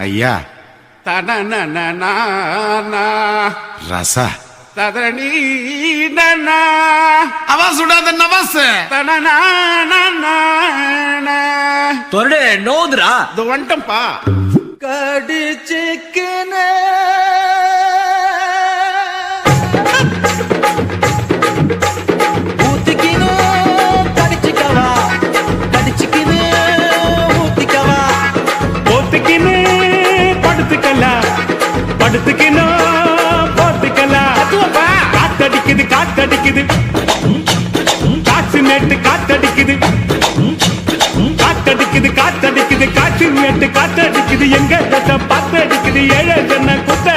ஐயா ரச आवाज उड़ा दे नवाज தொரடு நோதுரா வந்துட்டம்பா கடிச்சிக்கினே ஊத்திக்கினே கடிச்சிக்கவா கடிச்சிக்கினே ஊத்திக்கவா போத்துக்கின்னு படுத்துக்கலாம் படுத்துக்கின்னு போத்துக்கலாம் காத்தடிக்குது காத்தடிக்குது காற்று மேட்டு காத்தடிக்குது காத்தடிக்குது காத்தடிக்குது காற்று மேட்டு காத்தடிக்குது எங்க பார்த்து அடிக்குது ஏழை ஜன குத்த